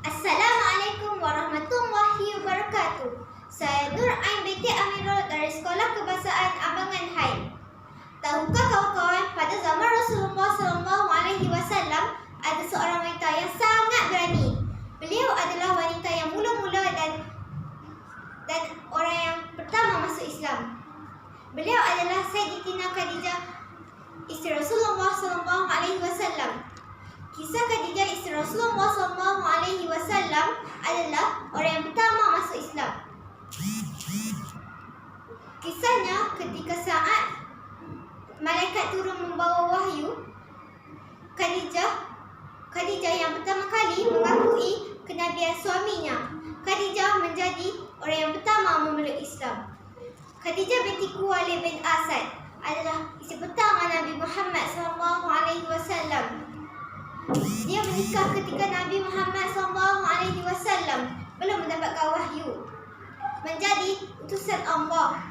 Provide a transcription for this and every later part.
Assalamualaikum warahmatullahi wabarakatuh. Saya Nur Ain binti Amirul dari Sekolah Kebahasaan Abangan Hai. Tahukah kawan-kawan, pada zaman Rasulullah SAW ada seorang wanita yang sangat berani. Beliau adalah wanita yang mula-mula dan orang yang pertama masuk Islam. Beliau adalah Sayyidatina Khadijah, isteri Rasulullah SAW. Kisah Khadijah isteri Rasulullah SAW adalah orang yang pertama masuk Islam. Kisahnya ketika saat malaikat turun membawa wahyu, Khadijah yang pertama kali mengakui kenabian suaminya. Khadijah menjadi orang yang pertama memeluk Islam. Khadijah binti Khuwailid bin Asad adalah isteri pertama Nabi Muhammad SAW. Dia menikah ketika Nabi Muhammad SAW belum mendapatkan wahyu, menjadi utusan Allah.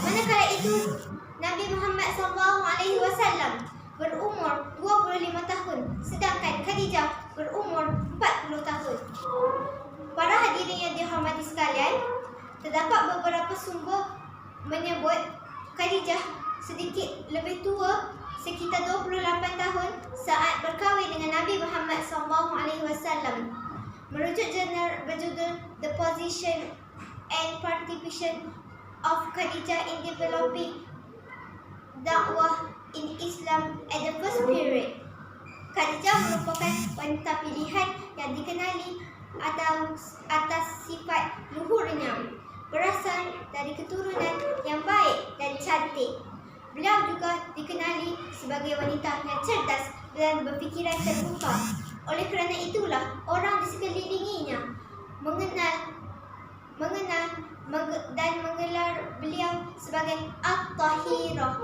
Manakala itu Nabi Muhammad SAW berumur 25 tahun, sedangkan Khadijah berumur 40 tahun. Para hadirin yang dihormati sekalian, terdapat beberapa sumber menyebut Khadijah sedikit lebih tua, sekitar 28 tahun saat berkahwin dengan Nabi Muhammad SAW. Merujuk jurnal berjudul The Position and Participation of Khadijah in Developing Dakwah in Islam at the First Period, Khadijah merupakan wanita pilihan yang dikenali atas sifat luhurnya, berasal dari keturunan yang baik dan cantik. Beliau juga dikenali sebagai wanita yang cerdas dan berfikiran terbuka. Oleh kerana itulah orang di sekelilinginya mengenal dan menggelar beliau sebagai At-Tahirah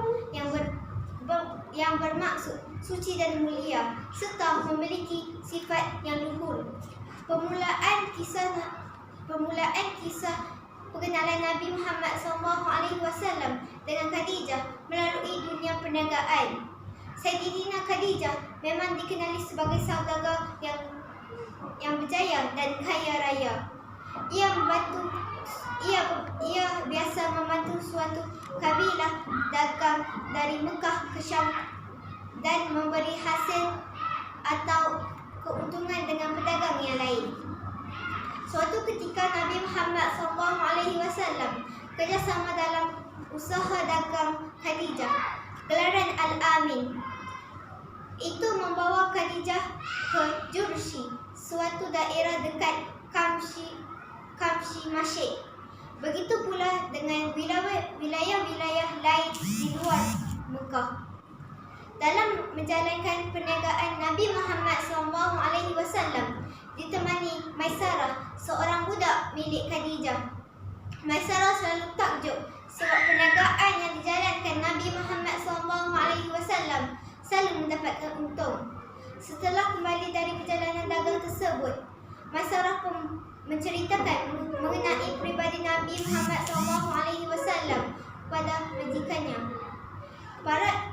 yang bermaksud suci dan mulia serta memiliki sifat yang luhur. Permulaan kisah perkenalan Nabi Muhammad SAW dengan Khadijah melalui dunia perniagaan. Sayyidatina Khadijah memang dikenali sebagai saudagar yang berjaya dan kaya raya. Ia biasa membantu suatu kabilah dagang dari Mekah ke Syam dan memberi hasil atau keuntungan dengan pedagang yang lain. Suatu ketika Nabi Muhammad SAW kerjasama dalam usaha dagang Khadijah, gelaran Al-Amin. Itu membawa Khadijah ke Jurshi, suatu daerah dekat Kamshi Masyik. Begitu pula dengan wilayah-wilayah lain di luar Mekah. Dalam menjalankan perniagaan, Nabi Muhammad SAW ditemani Maisarah, seorang budak milik Khadijah. Maisarah selalu takjub sebab perniagaan yang dijalankan Nabi Muhammad SAW selalu mendapatkan untung. Setelah kembali dari perjalanan dagang tersebut, Maisarah pun menceritakan mengenai pribadi Nabi Muhammad SAW kepada majikannya.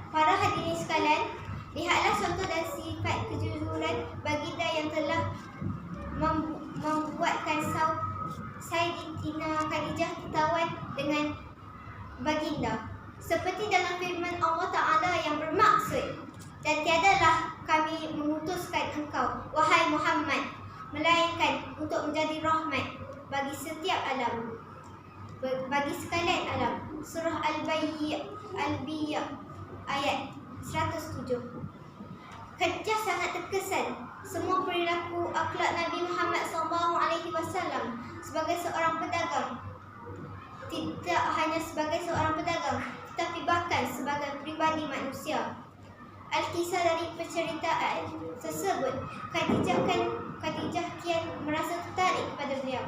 Para hadirin sekalian, lihatlah contoh dan sifat kejujuran baginda yang telah membuatkan Sayyidatina Khadijah ketahuan dengan baginda. Seperti dalam firman Allah Ta'ala yang bermaksud, "Dan tiadalah kami mengutuskan engkau, wahai Muhammad, melainkan untuk menjadi rahmat bagi setiap alam, bagi sekalian alam." Surah Al-Baqarah ayat 107. Khadijah sangat terkesan semua perilaku akhlak Nabi Muhammad SAW sebagai seorang pedagang. Tidak hanya sebagai seorang pedagang, tetapi bahkan sebagai pribadi manusia. Al-Kisah dari penceritaan tersebut, Khadijah kian merasa tertarik kepada beliau.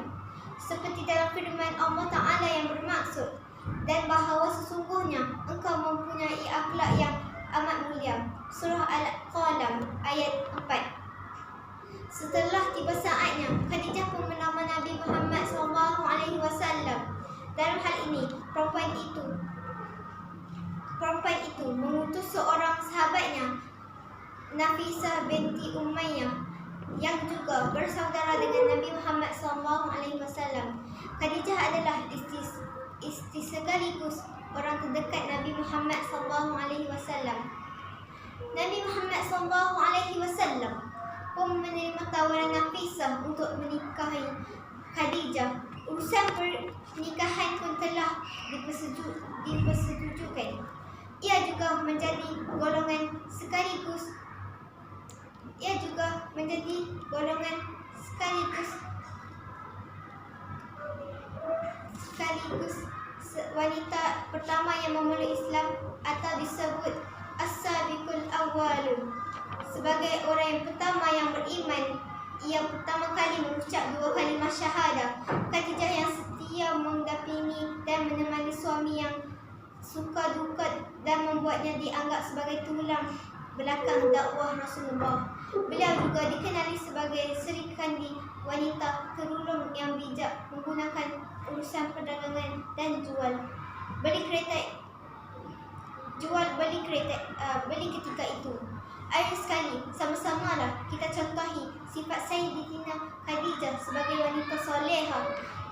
Seperti dalam firman Allah Ta'ala yang bermaksud, "Dan bahawa sesungguhnya engkau mempunyai akhlak yang amat mulia." Surah Al-Qalam ayat 4. Setelah tiba saatnya, Khadijah pun melamar Nabi Muhammad SAW. Dalam hal ini, perempuan itu mengutus seorang sahabatnya, Nafisah binti Umayyah, yang juga bersaudara dengan Nabi Muhammad SAW. Khadijah adalah istri sekaligus orang terdekat Nabi Muhammad SAW. Nabi Muhammad SAW pun menerima tawaran Nafisah untuk menikahi Khadijah. Urusan pernikahan pun telah dipersetujukan. Ia juga menjadi golongan sekaligus wanita pertama yang memeluk Islam atau disebut As-Sabiqul Awwalun. Sebagai orang yang pertama yang beriman, ia pertama kali mengucap 2 kalimah syahadah. Khadijah yang setia mendampingi dan menemani suami yang suka duka dan membuatnya dianggap sebagai tulang belakang dakwah Rasulullah. Beliau juga dikenali sebagai Sri Kandi, wanita terulung yang bijak menggunakan urusan perdagangan dan jual beli ketika itu. Akhir sekali, sama-samalah kita contohi sifat Sayyidatina Khadijah sebagai wanita soleha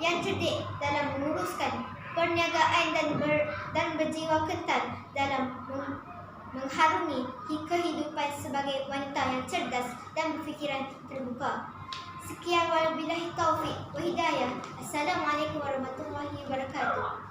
yang cerdik dalam menguruskan perniagaan dan berjiwa kental dalam mengharungi kehidupan sebagai wanita yang cerdas dan berfikiran terbuka. Sekian, wabillahi taufik wa hidayah. Assalamualaikum warahmatullahi wabarakatuh.